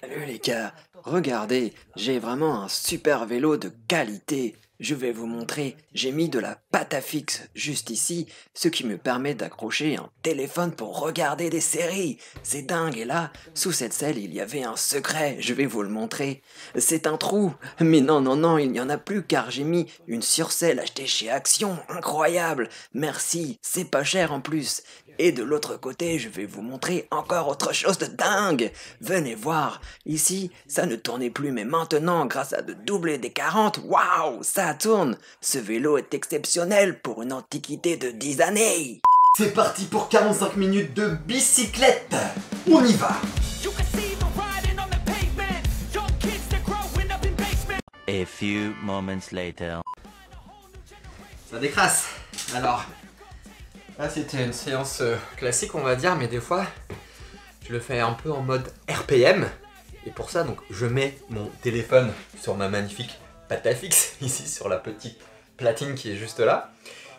Salut les gars, regardez, j'ai vraiment un super vélo de qualité. Je vais vous montrer, j'ai mis de la pâte à fixe juste ici, ce qui me permet d'accrocher un téléphone pour regarder des séries. C'est dingue, et là, sous cette selle, il y avait un secret, je vais vous le montrer. C'est un trou, mais non, non, non, il n'y en a plus car j'ai mis une surcelle achetée chez Action, incroyable. Merci, c'est pas cher en plus. Et de l'autre côté, je vais vous montrer encore autre chose de dingue. Venez voir, ici, ça ne tournait plus, mais maintenant, grâce à de doublés des 40, waouh, ça tourne. Ce vélo est exceptionnel pour une antiquité de 10 années. C'est parti pour 45 minutes de bicyclette. On y va. A few moments later. Ça décrasse. Alors, là c'était une séance classique on va dire, mais des fois je le fais un peu en mode RPM. Et pour ça, donc, je mets mon téléphone sur ma magnifique pâte à fixe, ici sur la petite platine qui est juste là.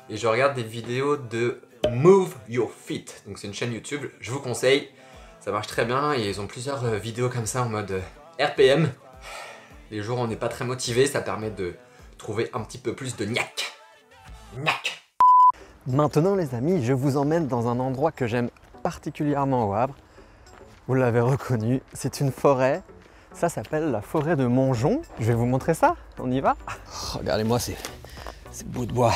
Et je regarde des vidéos de Move Your Feet. Donc c'est une chaîne YouTube, je vous conseille. Ça marche très bien et ils ont plusieurs vidéos comme ça en mode RPM. Les jours où on n'est pas très motivé, ça permet de trouver un petit peu plus de gnac. Gnac. Maintenant les amis, je vous emmène dans un endroit que j'aime particulièrement au Havre. Vous l'avez reconnu, c'est une forêt. Ça s'appelle la forêt de Montjon. Je vais vous montrer ça, on y va? Regardez-moi ces bouts de bois.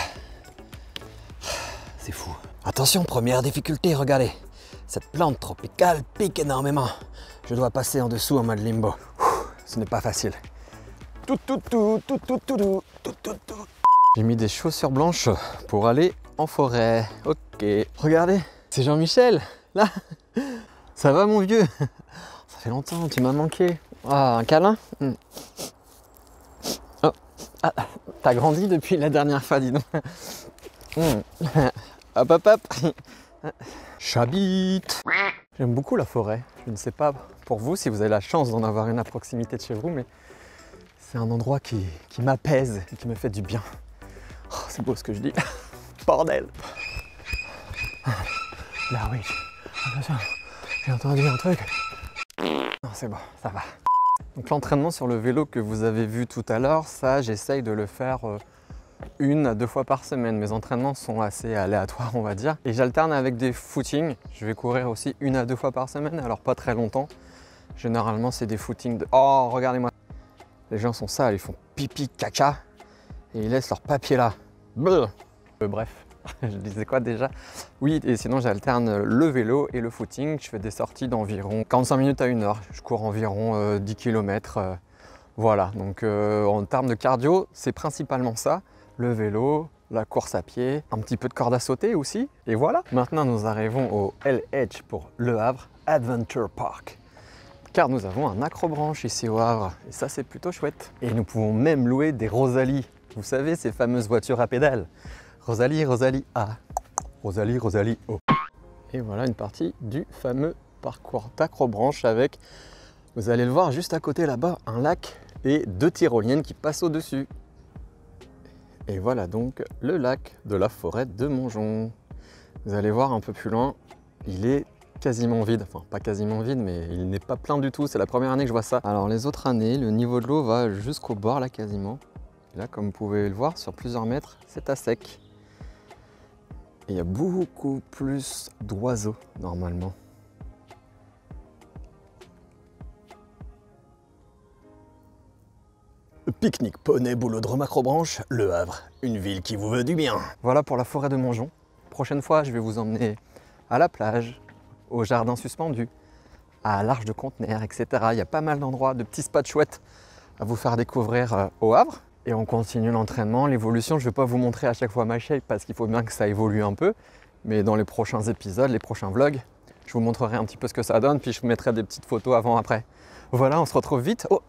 C'est fou. Attention, première difficulté, regardez. Cette plante tropicale pique énormément. Je dois passer en dessous en mode limbo. Ce n'est pas facile. J'ai mis des chaussures blanches pour aller en forêt. Ok. Regardez, c'est Jean-Michel, là. Ça va mon vieux? Ça fait longtemps, tu m'as manqué. Ah, un câlin? Oh. Ah, t'as grandi depuis la dernière fois, dis donc. Hop, hop, hop. J'habite. J'aime beaucoup la forêt. Je ne sais pas pour vous si vous avez la chance d'en avoir une à proximité de chez vous, mais c'est un endroit qui m'apaise et qui me fait du bien. Oh, c'est beau ce que je dis. Bordel. Là oui. Attention, j'ai entendu un truc. Non, c'est bon, ça va. Donc l'entraînement sur le vélo que vous avez vu tout à l'heure, ça j'essaye de le faire 1 à 2 fois par semaine. Mes entraînements sont assez aléatoires on va dire. Et j'alterne avec des footings. Je vais courir aussi 1 à 2 fois par semaine, alors pas très longtemps. Généralement c'est des footings de... Oh regardez-moi. Les gens sont sales, ils font pipi, caca. Et ils laissent leur papier là. Bref, je disais quoi déjà? Oui, et sinon j'alterne le vélo et le footing. Je fais des sorties d'environ 45 minutes à 1 heure. Je cours environ 10 km. Voilà, donc en termes de cardio, c'est principalement ça. Le vélo, la course à pied, un petit peu de corde à sauter aussi. Et voilà. Maintenant, nous arrivons au LH pour Le Havre Adventure Park. Car nous avons un accrobranche ici au Havre. Et ça, c'est plutôt chouette. Et nous pouvons même louer des Rosalie. Vous savez, ces fameuses voitures à pédales. Rosalie, Rosalie A. Rosalie, Rosalie O. Et voilà une partie du fameux parcours d'accrobranche avec, vous allez le voir juste à côté là-bas, un lac et 2 tyroliennes qui passent au-dessus. Et voilà donc le lac de la forêt de Montjon. Vous allez voir un peu plus loin, il est quasiment vide. Enfin, pas quasiment vide, mais il n'est pas plein du tout. C'est la première année que je vois ça. Alors les autres années, le niveau de l'eau va jusqu'au bord là quasiment. Et là, comme vous pouvez le voir, sur plusieurs mètres, c'est à sec. Et il y a beaucoup plus d'oiseaux normalement. Pique-nique, poney, boulodrome, accrobranche, Le Havre, une ville qui vous veut du bien. Voilà pour la forêt de Montjon. Prochaine fois, je vais vous emmener à la plage, au jardin suspendu, à l'Arche de Conteneur, etc. Il y a pas mal d'endroits, de petits spots chouettes à vous faire découvrir au Havre. Et on continue l'entraînement, l'évolution. Je ne vais pas vous montrer à chaque fois ma shape parce qu'il faut bien que ça évolue un peu. Mais dans les prochains épisodes, les prochains vlogs, je vous montrerai un petit peu ce que ça donne. Puis je vous mettrai des petites photos avant-après. Voilà, on se retrouve vite. Oh,